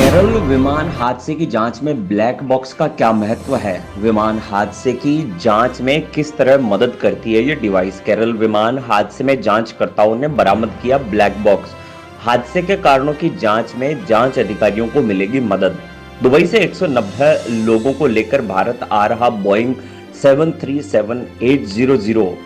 केरल विमान हादसे की जांच में ब्लैक बॉक्स का क्या महत्व है? विमान हादसे की जांच में किस तरह मदद करती है ये डिवाइस? केरल विमान हादसे में जांचकर्ताओं ने बरामद किया ब्लैक बॉक्स। हादसे के कारणों की जांच में जांच अधिकारियों को मिलेगी मदद। दुबई से 190 लोगों को लेकर भारत आ रहा बोइंग 737-800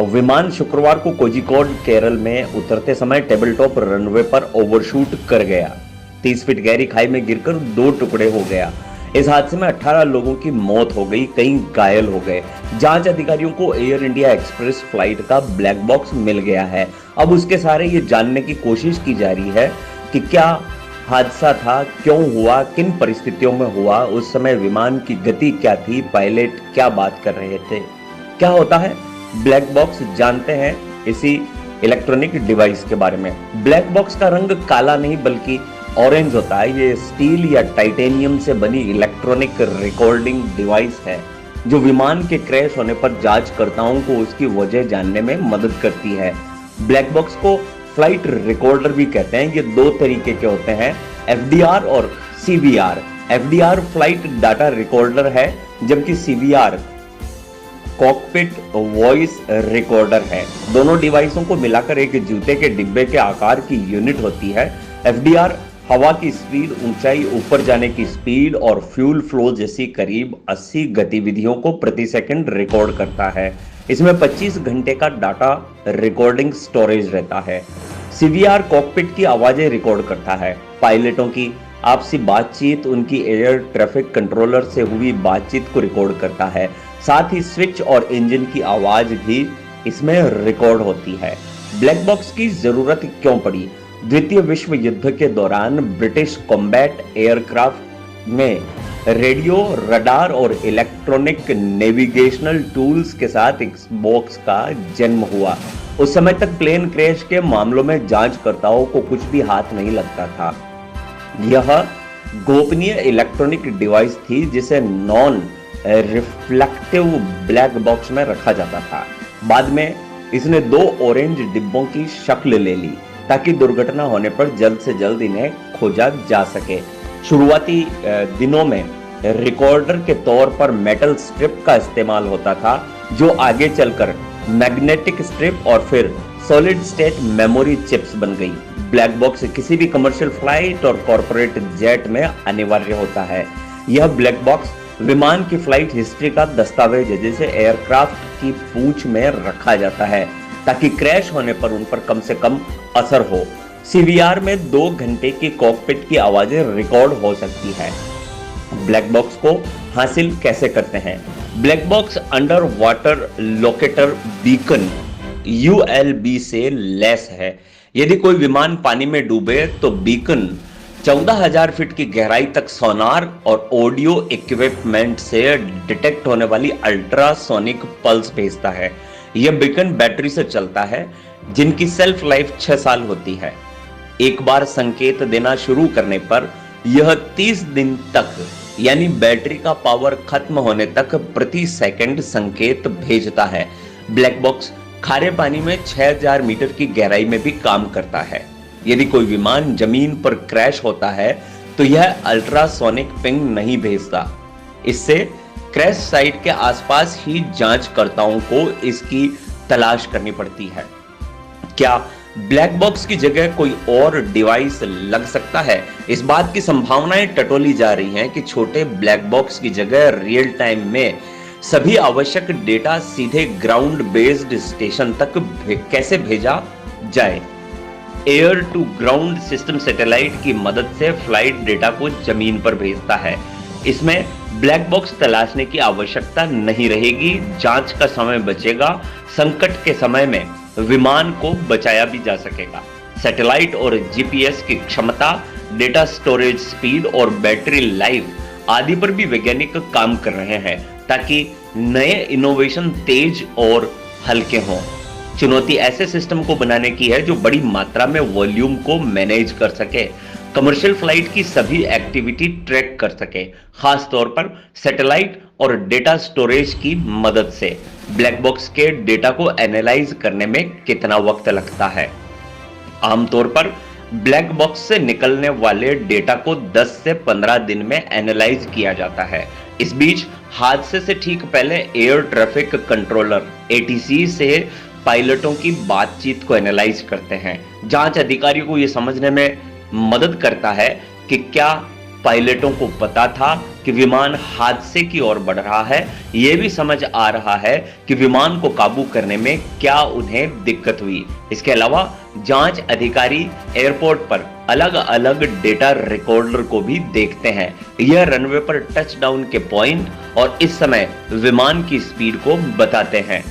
विमान शुक्रवार को कोझिकोड केरल में उतरते समय टेबल टॉप रनवे पर ओवरशूट कर गया। 30 फीट गहरी खाई में गिरकर 2 टुकड़े हो गया। इस हादसे में 18 लोगों की मौत हो गई, कई घायल हो गए। जांच अधिकारियों को एयर इंडिया एक्सप्रेस फ्लाइट का ब्लैक बॉक्स मिल गया है। अब उसके सहारे ये जानने की कोशिश की जा रही है कि क्या हादसा था, क्यों हुआ, किन परिस्थितियों में हुआ, उस समय विमान की गति क्या थी, पायलट क्या बात कर रहे थे, क्या होता है ब्लैक बॉक्स, जानते हैं इसी इलेक्ट्रॉनिक डिवाइस के बारे में। ब्लैक बॉक्स का रंग काला नहीं बल्कि ऑरेंज होता है। ये स्टील या टाइटेनियम से बनी इलेक्ट्रॉनिक रिकॉर्डिंग डिवाइस है जो विमान के क्रैश होने पर जांचकर्ताओं को उसकी वजह जानने में मदद करती है। ब्लैक बॉक्स को फ्लाइट रिकॉर्डर भी कहते हैं। ये 2 तरीके के होते हैं, एफडीआर और CVR. FDR flight data recorder है जबकि सीवीआर कॉकपिट वॉइस रिकॉर्डर है। दोनों डिवाइसों को मिलाकर एक जूते के डिब्बे के आकार की यूनिट होती है। एफडीआर हवा की स्पीड, ऊंचाई, ऊपर जाने की स्पीड और फ्यूल फ्लो जैसी करीब 80 गतिविधियों को प्रति सेकंड रिकॉर्ड करता है। इसमें 25 घंटे का डाटा रिकॉर्डिंग स्टोरेज रहता है। सीवीआर कॉकपिट की आवाजें रिकॉर्ड करता है, पायलटों की आपसी बातचीत, उनकी एयर ट्रैफिक कंट्रोलर से हुई बातचीत को रिकॉर्ड करता है। साथ ही स्विच और इंजन की आवाज भी इसमें रिकॉर्ड होती है। ब्लैक बॉक्स की जरूरत क्यों पड़ी? द्वितीय विश्व युद्ध के दौरान ब्रिटिश कॉम्बैट एयरक्राफ्ट में रेडियो, रडार और इलेक्ट्रॉनिक नेविगेशनल टूल्स के साथ इस बॉक्स का जन्म हुआ। उस समय तक प्लेन क्रैश के मामलों में जांचकर्ताओं को कुछ भी हाथ नहीं लगता था। यह गोपनीय इलेक्ट्रॉनिक डिवाइस थी जिसे नॉन रिफ्लेक्टिव ब्लैक बॉक्स में रखा जाता था। बाद में इसने 2 ऑरेंज डिब्बों की शक्ल ले ली ताकि दुर्घटना होने पर जल्द से जल्द इन्हें खोजा जा सके। शुरुआती दिनों में रिकॉर्डर के तौर पर मेटल स्ट्रिप का इस्तेमाल होता था जो आगे चलकर मैग्नेटिक स्ट्रिप और फिर सॉलिड स्टेट मेमोरी चिप्स बन गई। ब्लैक बॉक्स किसी भी कमर्शियल फ्लाइट और कॉर्पोरेट जेट में अनिवार्य होता है। यह ब्लैक बॉक्स विमान की फ्लाइट हिस्ट्री का दस्तावेज है जिसे एयरक्राफ्ट की पूंछ में रखा जाता है ताकि क्रैश होने पर उन पर कम से कम असर हो। सीवीआर में 2 घंटे की कॉकपिट की आवाजें रिकॉर्ड हो सकती है। ब्लैक बॉक्स को हासिल कैसे करते हैं? Black box under water locator beacon ULB से लैस है। यदि कोई विमान पानी में डूबे तो बीकन 14,000 फीट की गहराई तक सोनार और ऑडियो इक्विपमेंट से डिटेक्ट होने वाली अल्ट्रासोनिक पल्स भेजता है। यह बीकन बैटरी से चलता है जिनकी सेल्फ लाइफ 6 साल होती है। एक बार संकेत देना शुरू करने पर यह 30 दिन तक यानी बैटरी का पावर खत्म होने तक प्रति सेकंड संकेत भेजता है। ब्लैक बॉक्स खारे पानी में 6,000 मीटर की गहराई में भी काम करता है। यदि कोई विमान जमीन पर क्रैश होता है तो यह अल्ट्रासोनिक पिंग नहीं भेजता। इससे क्रैश साइट के आसपास ही जांचकर्ताओं को इसकी तलाश करनी पड़ती है। क्या ब्लैक बॉक्स की जगह कोई और डिवाइस लग सकता है? इस बात की संभावनाएं टटोली जा रही हैं कि छोटे ब्लैक बॉक्स की जगह रियल टाइम में सभी आवश्यक डेटा सीधे ग्राउंड बेस्ड स्टेशन तक कैसे भेजा जाए। Air to ground system satellite की मदद से फ्लाइट डेटा को जमीन पर भेजता है। इसमें ब्लैक बॉक्स तलाशने की आवश्यकता नहीं रहेगी, जांच का समय बचेगा, संकट के समय में विमान को बचाया भी जा सकेगा। सैटेलाइट और जीपीएस की क्षमता, डेटा स्टोरेज स्पीड और बैटरी लाइफ आदि पर भी वैज्ञानिक काम कर रहे हैं ताकि नए इनोवेशन तेज और हल्के हों। चुनौती ऐसे सिस्टम को बनाने की है जो बड़ी मात्रा में वॉल्यूम को मैनेज कर सके, कमर्शियल फ्लाइट की सभी एक्टिविटी ट्रैक कर सके, खास तौर पर सैटेलाइट और डेटा स्टोरेज की मदद से। ब्लैक बॉक्स के डेटा को एनालाइज करने में कितना वक्त लगता है? आमतौर पर ब्लैक बॉक्स से निकलने वाले डेटा को 10 से 15 दिन में एनालाइज किया जाता है। इस बीच हादसे से ठीक पहले एयर ट्रैफिक कंट्रोलर एटीसी से पायलटों की बातचीत को एनालाइज करते हैं। जांच अधिकारियों को यह समझने में मदद करता है कि क्या पायलटों को पता था कि विमान हादसे की ओर बढ़ रहा है। यह भी समझ आ रहा है कि विमान को काबू करने में क्या उन्हें दिक्कत हुई। इसके अलावा जांच अधिकारी एयरपोर्ट पर अलग अलग डेटा रिकॉर्डर को भी देखते हैं। यह रनवे पर टच डाउन के पॉइंट और इस समय विमान की स्पीड को बताते हैं।